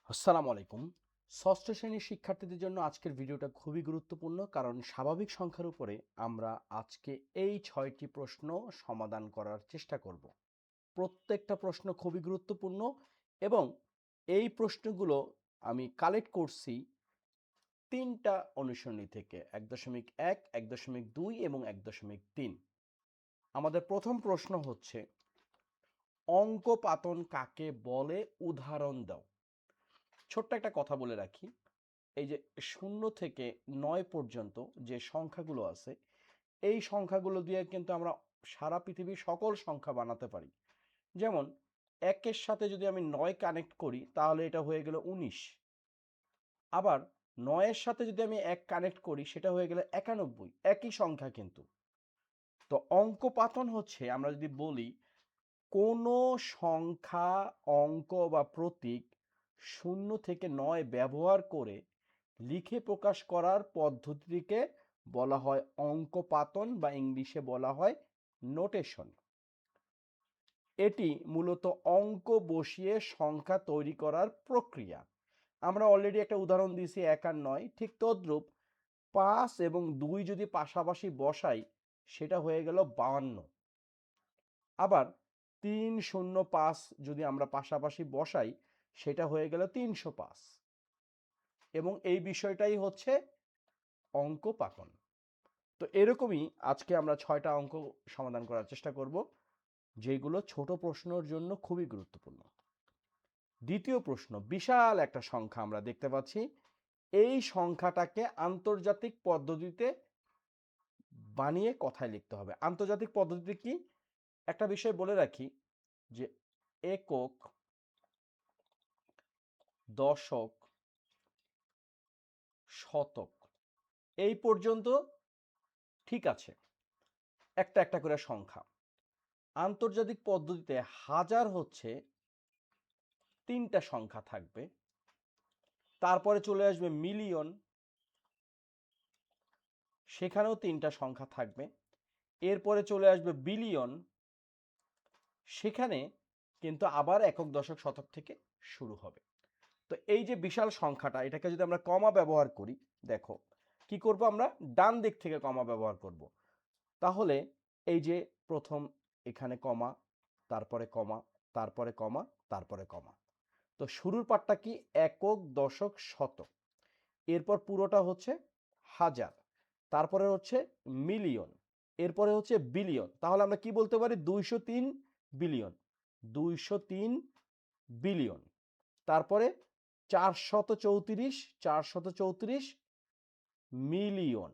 আসসালামু আলাইকুম। ষষ্ঠ শ্রেণীর শিক্ষার্থীদের জন্য আজকের ভিডিওটা খুবই গুরুত্বপূর্ণ, কারণ স্বাভাবিক সংখ্যার উপরে আমরা আজকে এই 6টি প্রশ্ন সমাধান করার চেষ্টা করব। প্রত্যেকটা প্রশ্ন খুবই গুরুত্বপূর্ণ এবং এই প্রশ্নগুলো আমি কালেক্ট করছি 3টা অনুশীলনী থেকে 1.1, 1.2 এবং 1.3। আমাদের প্রথম প্রশ্ন হচ্ছে, অঙ্কপাতন কাকে বলে উদাহরণ দাও। ছোট্ট একটা কথা বলে রাখি, এই যে 0 থেকে 9 পর্যন্ত যে সংখ্যাগুলো আছে, এই সংখ্যাগুলো দিয়ে কিন্তু আমরা সারা পৃথিবীর সকল সংখ্যা বানাতে পারি। যেমন 1-এর সাথে যদি আমি 9 কানেক্ট করি তাহলে এটা হয়ে গেল 19। আবার 9-এর সাথে যদি আমি 1 কানেক্ট করি সেটা হয়ে গেল 91, একই সংখ্যা কিন্তু। তো অঙ্কপাতন হচ্ছে, আমরা যদি বলি কোনো সংখ্যা, অঙ্ক বা প্রতীক 0 থেকে 9 ব্যবহার করে লিখে প্রকাশ করার পদ্ধতিকে বলা হয় অঙ্কপাতন বা ইংলিশে বলা হয় নোটেশন। এটি মূলত অঙ্ক বসিয়ে সংখ্যা তৈরি করার প্রক্রিয়া। আমরা অলরেডি একটা উদাহরণ দিয়েছি 1 আর 9, ঠিক তদ্রূপ 5 এবং 2 যদি পাশাপাশি বসাই সেটা হয়ে গেল 52। আবার 3, 0, 5 যদি আমরা পাশাপাশি বসাই সেটা হয়ে গেল 305। এবং এই বিষয়টাই হচ্ছে অঙ্কপাতন। তো এরকমই আজকে আমরা 6টা অঙ্ক সমাধান করার চেষ্টা করব, যেগুলো ছোট প্রশ্নের জন্য খুবই গুরুত্বপূর্ণ। দ্বিতীয় প্রশ্ন, বিশাল একটা সংখ্যা আমরা দেখতে পাচ্ছি, এই সংখ্যাটাকে আন্তর্জাতিক পদ্ধতিতে বানিয়ে কথায় লিখতে হবে। আন্তর্জাতিক পদ্ধতিতে কি, একটা বিষয় বলে রাখি যে একক, দশক, শতক এই পর্যন্ত ঠিক আছে, একটা একটা করে সংখ্যা। আন্তর্জাতিক পদ্ধতিতে হাজার হচ্ছে 3টা সংখ্যা থাকবে, তারপরে চলে আসবে মিলিয়ন, সেখানেও 3টা সংখ্যা থাকবে, এরপরে চলে আসবে বিলিয়ন, সেখানে কিন্তু আবার একক, দশক, শতক থেকে শুরু হবে। তো এই যে বিশাল সংখ্যাটা, এটাকে যদি আমরা কমা ব্যবহার করি, দেখো কি করব, আমরা ডান দিক থেকে কমা ব্যবহার করব। তাহলে এই যে প্রথম এখানে কমা, তারপরে কমা, তারপরে কমা, তারপরে কমা। তো শুরুর পার্টটা কি, একক, দশক, শতক, এরপর পুরোটা হচ্ছে হাজার, তারপরে হচ্ছে মিলিয়ন, এরপরে হচ্ছে বিলিয়ন। তাহলে আমরা কি বলতে পারি, 203 বিলিয়ন, 203 বিলিয়ন। তারপরে 434 মিলিয়ন।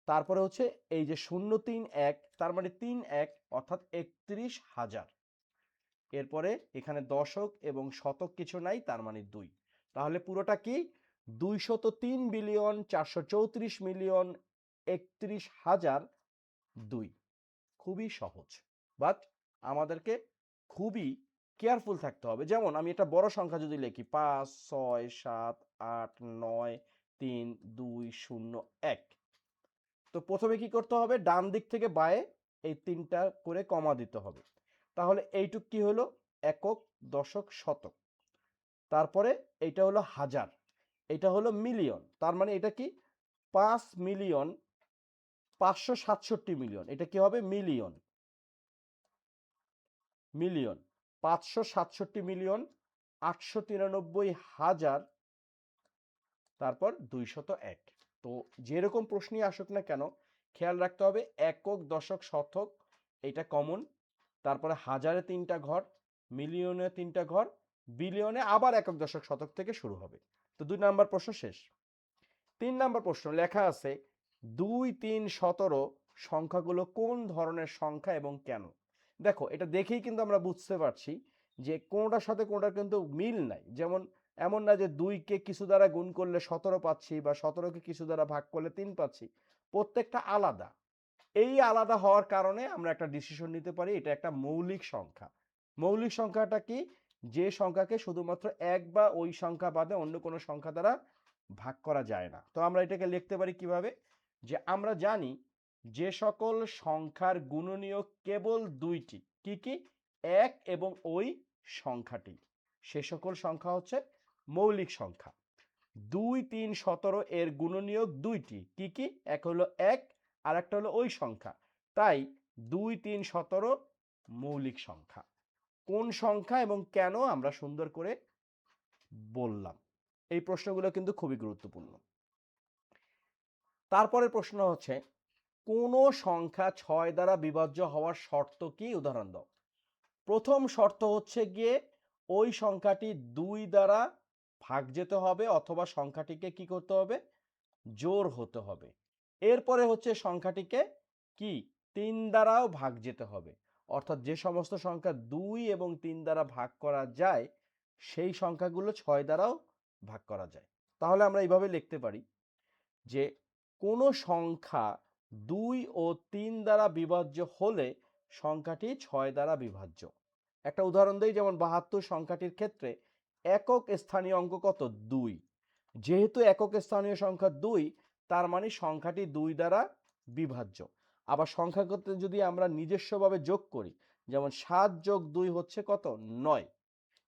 তারপরে হচ্ছে এই যে 031, তার মানে 31 অর্থাৎ 31,000। এরপরে এখানে দশক এবং শতক কিছু নাই, তার মানে 2। তাহলে পুরোটা কি, 203 বিলিয়ন 434 মিলিয়ন 31,002। খুবই সহজ, বাট আমাদেরকে খুবই কেয়ারফুল থাকতে হবে। যেমন আমি একটা বড় সংখ্যা যদি লিখি 5, 6, 7, 8, 9, 3, 2, 0, 1, তো প্রথমে কি করতে হবে, ডান দিক থেকে বায়ে এই 3টা করে কমা দিতে হবে। তাহলে এইটুক কি হলো, একক, দশক, শতক। তারপরে এইটা হলো হাজার, এটা হলো মিলিয়ন, তার মানে এটা কি, 5,567 মিলিয়ন, এটা কি হবে, মিলিয়ন। মিলিয়ন 567 মিলিয়ন 893,000, তারপর 201। তো যেরকম প্রশ্নই আসুক না কেন, খেয়াল রাখতে হবে একক, দশক, শতক এটা কমন, তারপরে হাজারে 3টা ঘর, মিলিয়নে 3টা ঘর, বিলিয়নে আবার একক, দশক, শতক থেকে শুরু হবে। তো 2 নাম্বার প্রশ্ন শেষ। 3 নাম্বার প্রশ্ন লেখা আছে 2, 3, 17 সংখ্যাগুলো কোন ধরনের সংখ্যা এবং কেন। দেখো এটা দেখেই কিন্তু আমরা বুঝতে পারছি যে কোনটার সাথে কোনটার কিন্তু মিল নাই। যেমন এমন না যে 2কে কিছু দ্বারা গুণ করলে 17 পাচ্ছি বা 17কে কিছু দ্বারা ভাগ করলে 3 পাচ্ছি, প্রত্যেকটা আলাদা। এই আলাদা হওয়ার কারণে আমরা একটা ডিসিশন নিতে পারি এটা একটা মৌলিক সংখ্যা। মৌলিক সংখ্যাটা কি, যে সংখ্যাকে শুধুমাত্র এক বা ওই সংখ্যা বাদে অন্য কোনো সংখ্যা দ্বারা ভাগ করা যায় না। তো আমরা এটাকে লিখতে পারি কিভাবে, যে আমরা জানি যে সকল সংখ্যার গুণনীয়ক কেবল 2টি, কি কি, এক এবং ওই সংখ্যাটি। সে সকল সংখ্যা হচ্ছে মৌলিক সংখ্যা। 2, 3, 17 এর গুণনীয়ক দুইটি। কি কি? এক হলো 1, আর একটা হলো ওই সংখ্যা। তাই 2, 3, 17 মৌলিক সংখ্যা। কোন সংখ্যা এবং কেন আমরা সুন্দর করে বললাম। এই প্রশ্নগুলো কিন্তু খুবই গুরুত্বপূর্ণ। তারপরের প্রশ্ন হচ্ছে, কোন সংখ্যা 6 দ্বারা বিভাজ্য হওয়ার শর্ত কি? উদাহরণ দাও। প্রথম শর্ত হচ্ছে গিয়ে ওই সংখ্যাটি 2 দ্বারা ভাগ যেতে হবে অথবা সংখ্যাটিকে কি করতে হবে? জোড় হতে হবে। এরপরে হচ্ছে সংখ্যাটিকে কি 3 দ্বারাও ভাগ যেতে হবে। অর্থাৎ যে সমস্ত সংখ্যা 2 এবং 3 দ্বারা ভাগ করা যায় সেই সংখ্যাগুলো 6 দ্বারাও ভাগ করা যায়। তাহলে আমরা এইভাবে লিখতে পারি যে কোনো সংখ্যা 2 ও 3 দ্বারা বিভাজ্য হলে সংখ্যাটি 6 দ্বারা বিভাজ্য। একটা উদাহরণ দেই, যেমন 72 সংখ্যাটির ক্ষেত্রে একক স্থানীয় অঙ্ক কত? 2। যেহেতু একক স্থানীয় সংখ্যা 2, তার মানে সংখ্যাটি 2 দ্বারা বিভাজ্য। আবার সংখ্যা করতে যদি আমরা নিজস্বভাবে যোগ করি, যেমন 7 যোগ 2 হচ্ছে কত? 9।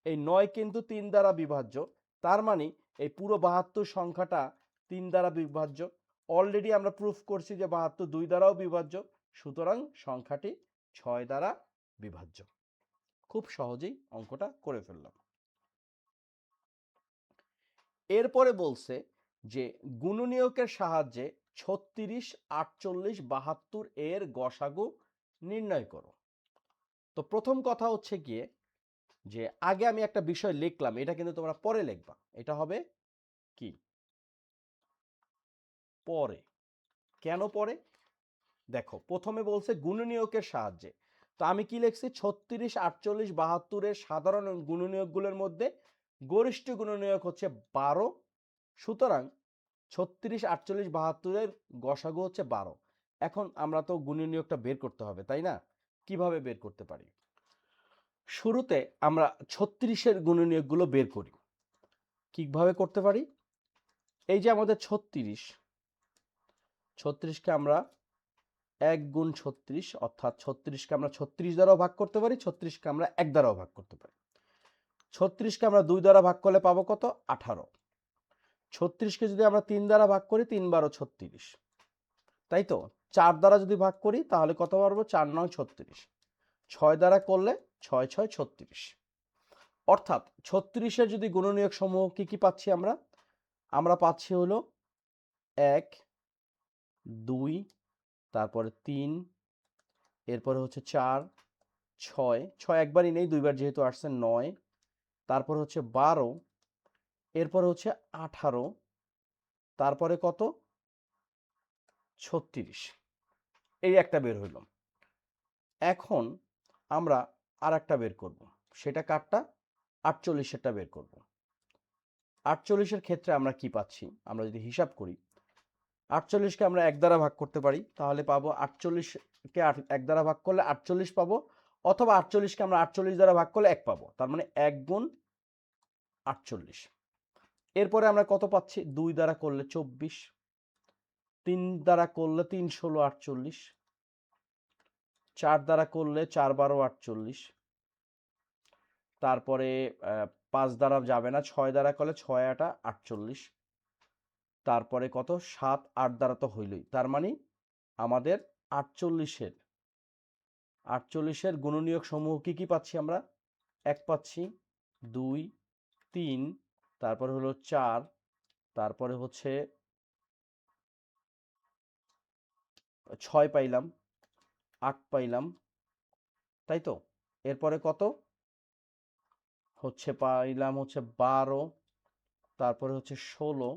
এই 9 কিন্তু 3 দ্বারা বিভাজ্য। তার মানে এই পুরো 72 সংখ্যাটা 3 দ্বারা বিভাজ্য। অলরেডি আমরা প্রুফ করছি যে 72 2 দ্বারাও বিভাজ্য। সুতরাং সংখ্যাটি 6 দ্বারা বিভাজ্য। খুব সহজেই অঙ্কটা করে ফেললাম। এরপরে বলছে যে গুণনীয়কের সাহায্যে 36, 48, 72 এর গসাগু নির্ণয় করো। তো প্রথম কথা হচ্ছে গিয়ে যে আগে আমি একটা বিষয় লিখলাম, এটা কিন্তু তোমরা পরে লিখবা। এটা হবে কি? পরে। কেন পরে? দেখো, প্রথমে বলছে গুণনীয়কের সাহায্যে। তো আমি কি লিখছি? 36, 48, 72 এর সাধারণ গুণনীয়কগুলোর মধ্যে গরিষ্ঠ গুণনীয়ক হচ্ছে 12। সুতরাং 36, 48, 72 এর গসাগু হচ্ছে 12। এখন আমরা তো গুণনীয়কটা বের করতে হবে, তাই না? কিভাবে বের করতে পারি? শুরুতে আমরা 36 এর গুণনীয়কগুলো বের করি। কিভাবে করতে পারি? এই যে আমাদের 36 কে আমরা 1 গুণ 36, অর্থাৎ 36 কে আমরা 36 দ্বারাও ভাগ করতে পারি, 36 কে আমরা 1 দ্বারাও ভাগ করতে পারি। 36 কে আমরা 2 দ্বারা ভাগ করলে পাবো কত? 18। 36 কে যদি আমরা 3 দ্বারা ভাগ করি, 3 12 36, তাই তো? 4 দ্বারা যদি ভাগ করি তাহলে কত পারবো? 4 9 36। 6 দ্বারা করলে 6 6 36। অর্থাৎ 36 এর যদি গুণনীয়ক সমূহ কি কি পাচ্ছি আমরা? আমরা পাচ্ছি হলো 1, 2, তারপরে 3, এরপরে হচ্ছে 4, 6, 6 একবারই নেই, দুইবার যেহেতু আসছে 9, তারপরে হচ্ছে 12, এরপরে হচ্ছে 18, তারপরে কত? 36। এই একটা বের হইল। এখন আমরা আর একটা বের করব। সেটা কারটা? 48 এরটা বের করব। 48 এর ক্ষেত্রে আমরা কি পাচ্ছি? আমরা যদি হিসাব করি, 48 কে আমরা 1 দ্বারা ভাগ করতে পারি, তাহলে পাবো 48 কে 1 দ্বারা ভাগ করলে 48 পাবো, অথবা 48 কে আমরা 48 দ্বারা ভাগ করলে 1 পাবো। তার মানে 1 গুণ 48। এরপরে আমরা কত পাচ্ছি? 2 দ্বারা করলে 24, 3 দ্বারা করলে 3 16 48, 4 দ্বারা করলে 4 12 48, তারপরে 5 দ্বারা যাবে না, 6 দ্বারা করলে 6 8 48, তারপরে কত? 7 8 দ্বারা তো হইলই। তার মানে আমাদের 48 এর গুণনীয়ক সমূহ কি কি পাচ্ছি আমরা? 1 পাচ্ছি, 2, 3, তারপরে হলো 4, তারপরে হচ্ছে 6 পাইলাম, 8 পাইলাম, তাই তো? এরপরে কত হচ্ছে? পাইলাম হচ্ছে 12, তারপরে হচ্ছে 16,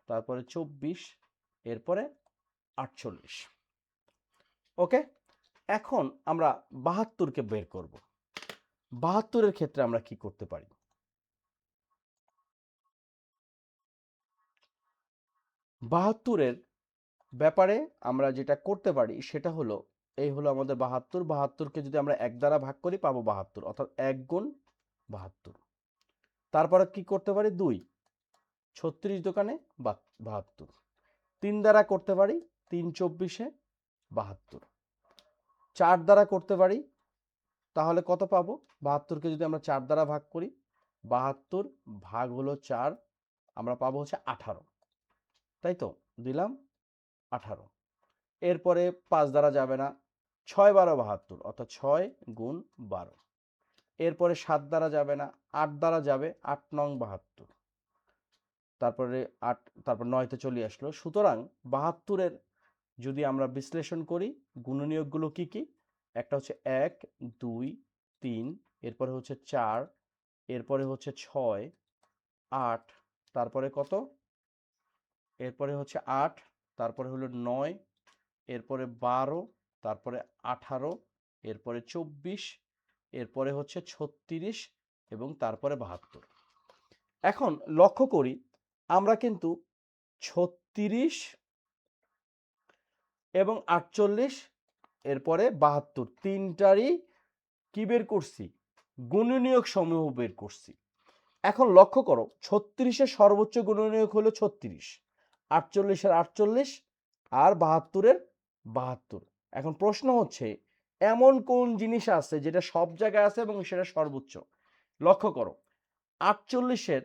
তারপরে 24, এরপরে 48। ওকে, এখন আমরা 72 কে বের করব। 72 এর ক্ষেত্রে আমরা কি করতে পারি? 72 এর ব্যাপারে আমরা যেটা করতে পারি সেটা হলো, এই হলো আমাদের 72। 72 কে যদি আমরা 1 দ্বারা ভাগ করি পাবো 72, অর্থাৎ 1 গুণ 72। তারপরে কি করতে পারি? 2, 36 দোকানে 72। 3 দ্বারা করতে পারি, 3 24 72। 4 দ্বারা করতে পারি, তাহলে কত পাবো? 72 কে যদি আমরা 4 দ্বারা ভাগ করি 72 ভাগ হলো 4, আমরা পাবো হচ্ছে 18, তাই তো? দিলাম 18। এরপরে 5 দ্বারা যাবে না, 6 12 72, অর্থাৎ 6 গুণ 12। এরপরে 7 দ্বারা যাবে না, 8 দ্বারা যাবে, 8 নং 72, তারপরে 8, তারপর 9তে চলে আসলো। সুতরাং 72-এর যদি আমরা বিশ্লেষণ করি, গুণনীয়কগুলো কি কি? একটা হচ্ছে 1 2 3, এরপরে হচ্ছে 4, এরপরে হচ্ছে 6 8, তারপরে কত? এরপরে হচ্ছে 8, তারপরে হলো 9, এরপরে 12, তারপরে 18, এরপরে 24, এরপরে হচ্ছে 36 এবং তারপরে 72। এখন লক্ষ্য করি, আমরা কিন্তু 36 এবং 48, এরপরে 72, তিনটারই কি বের করছি? গুণনীয়ক সমূহ বের করছি। এখন লক্ষ্য করো, 36-এর সর্বোচ্চ গুণনীয়ক হলো 36, 48-এর 48 আর 72-এর 72। এখন প্রশ্ন হচ্ছে, এমন কোন জিনিস আছে যেটা সব জায়গায় আছে এবং সেটা সর্বোচ্চ? লক্ষ্য করো, 48-এর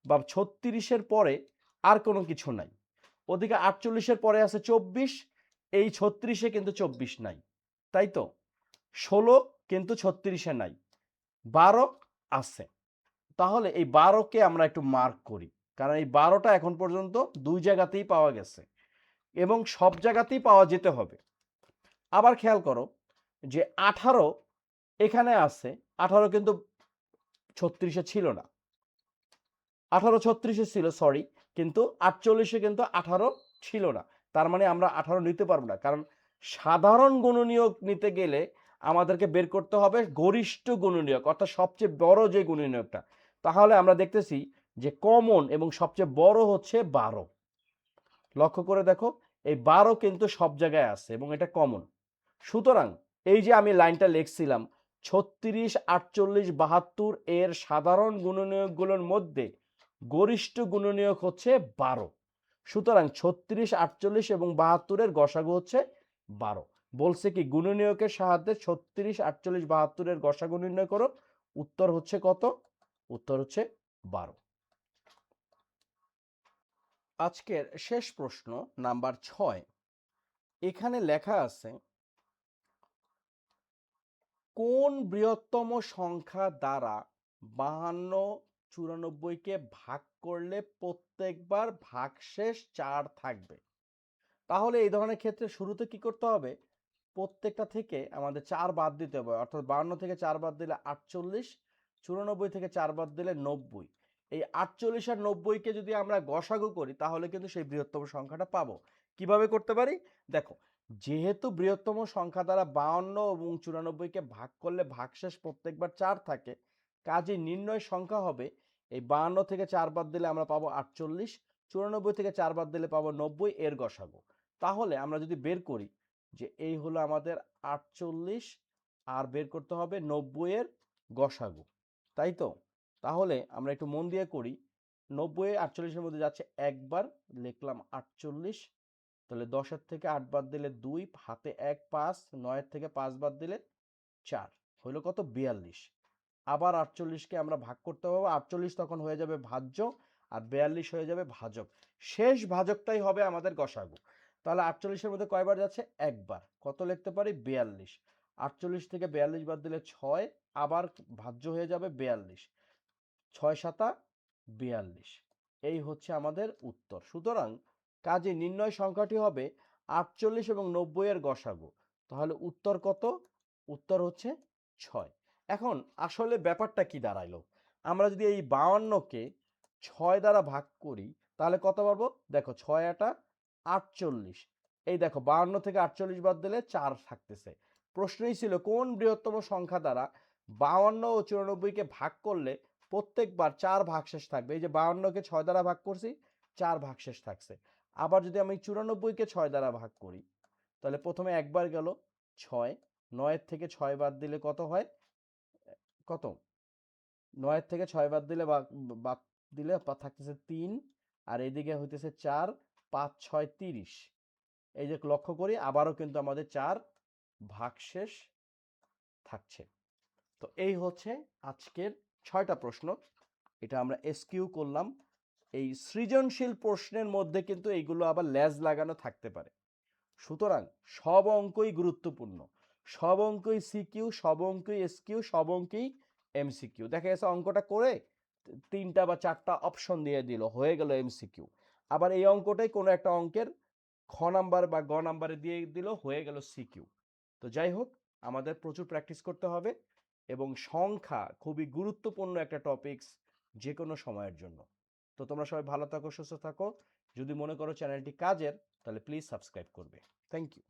বা 36-এর পরে আর কোনো কিছু নাই। ওদিকে 48-এর পরে আছে 24, এই 36-এ কিন্তু 24 নাই, তাই তো? 16 কিন্তু 36-এ নাই, 12 আছে। তাহলে এই 12-কে আমরা একটু মার্ক করি, কারণ এই 12টা এখন পর্যন্ত দুই জায়গাতেই পাওয়া গেছে এবং সব জায়গাতেই পাওয়া যেতে হবে। আবার খেয়াল করো যে 18 এখানে আছে, 18 কিন্তু 36-এ ছিল না, 18 36-এ ছিল, সরি, কিন্তু 48-এ কিন্তু 18 ছিল না। তার মানে আমরা 18 নিতে পারবো না, কারণ সাধারণ গুণনীয়ক নিতে গেলে আমাদেরকে বের করতে হবে গরিষ্ঠ গুণনীয়ক, অর্থাৎ সবচেয়ে বড় যে গুণনীয়কটা। তাহলে আমরা দেখতেছি যে কমন এবং সবচেয়ে বড় হচ্ছে 12। লক্ষ্য করে দেখো, এই 12 কিন্তু সব জায়গায় আছে এবং এটা কমন। সুতরাং এই যে আমি লাইনটা লিখছিলাম, 36 48 72 এর সাধারণ গুণনীয়কগুলোর মধ্যে গরিষ্ঠ গুণনীয়ক হচ্ছে 12। সুতরাং 36 48 এবং 72-এর গসাগু হচ্ছে 12। বলছে কি, গুণনীয়কের সাহায্যে 36 48 72-এর গসাগু নির্ণয় করো। উত্তর হচ্ছে কত? উত্তর হচ্ছে 12। আজকের শেষ প্রশ্ন নাম্বার 6। এখানে লেখা আছে, কোন বৃহত্তম সংখ্যা দ্বারা 52 94-কে ভাগ করলে প্রত্যেকবার ভাগশেষ 4 থাকবে? তাহলে এই ধরনের ক্ষেত্রে শুরুতে কি করতে হবে? প্রত্যেকটা থেকে আমাদের 4 বাদ দিতে হবে, অর্থাৎ 52 থেকে 4 বাদ দিলে 48, 94 থেকে 4 বাদ দিলে 90। এই 48 আর 90-কে যদি আমরা গসাগু করি তাহলে কিন্তু সেই বৃহত্তম সংখ্যাটা পাবো। কিভাবে করতে পারি? দেখো, যেহেতু বৃহত্তম সংখ্যা দ্বারা 52 এবং 94-কে ভাগ করলে ভাগশেষ প্রত্যেকবার 4 থাকে, কাজেই নির্ণয় সংখ্যা হবে, এই 52 থেকে 4 বাদ দিলে আমরা পাবো 48, 94 থেকে 4 বাদ দিলে পাবো 90, এর গসাগু। তাহলে আমরা যদি বের করি যে এই হলো আমাদের 48 আর বের করতে হবে 90 এর গসাগু, তাই তো? তাহলে আমরা একটু মন দিয়ে করি, 90 48-এর মধ্যে যাচ্ছে একবার, লিখলাম 48, তাহলে 10-এর থেকে 8 বাদ দিলে 2, হাতে 1 5, 9-এর থেকে 5 বাদ দিলে 4, হলো কত? 42। আবার 48-কে আমরা ভাগ করতে হবে, 48 তখন হয়ে যাবে ভাজ্য আর 42 হয়ে যাবে ভাজক। শেষ ভাজকটাই হবে আমাদের গসাগু। তাহলে 48-এর মধ্যে কয়বার যাচ্ছে? একবার। কত লিখতে পারি? 42। 48 থেকে 42 বাদ দিলে 6, আবার ভাজ্য হয়ে যাবে 42, 6 7 42। এই হচ্ছে আমাদের উত্তর। সুতরাং কাজে নির্ণয় সংখ্যাটি হবে 48 এবং 90 এর গসাগু। তাহলে উত্তর কত? উত্তর হচ্ছে 6। এখন আসলে ব্যাপারটা কি দাঁড়াইলো? আমরা যদি এই 52-কে 6 দ্বারা ভাগ করি তাহলে কত পাবো? দেখো, 6 আটা 48। এই দেখো, 52 থেকে 48 বাদ দিলে 4 থাকতেছে। প্রশ্নই ছিল কোন বৃহত্তম সংখ্যা দ্বারা 52 ও 94-কে ভাগ করলে প্রত্যেকবার 4 ভাগশেষ থাকবে। এই যে 52-কে 6 দ্বারা ভাগ করছি, 4 ভাগশেষ থাকছে। আবার যদি আমি 94-কে 6 দ্বারা ভাগ করি তাহলে প্রথমে একবার গেল 6, 9-এর থেকে 6 বাদ দিলে কত হয়? কত? 9-এর থেকে 6 বাদ দিলে বাদ দিলে থাকতেছে 3, আর এদিকে হইতেছে 4, 5 6 30। এই যে লক্ষ্য করি, আবারও কিন্তু আমাদের 4 ভাগশেষ থাকছে। তো এই হচ্ছে আজকের 6টা প্রশ্ন। এটা আমরা এসকিউ করলাম। এই সৃজনশীল প্রশ্নের মধ্যে কিন্তু এইগুলো আবার লেজ লাগানো থাকতে পারে। সুতরাং সব অঙ্কই গুরুত্বপূর্ণ, সব অঙ্কই সিকিউ, সব অঙ্কই এসকিউ, সব অঙ্কই এমসিকিউ। দেখা গেছে অঙ্কটা করে 3টা বা 4টা অপশন দিয়ে দিল, হয়ে গেল এমসিকিউ। আবার এই অঙ্কটাই কোনো একটা অঙ্কের খ নাম্বার বা গ নাম্বারে দিয়ে দিল, হয়ে গেল সিকিউ। তো যাই হোক, আমাদের প্রচুর প্র্যাকটিস করতে হবে এবং সংখ্যা খুবই গুরুত্বপূর্ণ একটা টপিকস যে কোনো সময়ের জন্য। তো তোমরা সবাই ভালো থাকো, সুস্থ থাকো। যদি মনে করো চ্যানেলটি কাজের, তাহলে প্লিজ সাবস্ক্রাইব করবে। Thank you.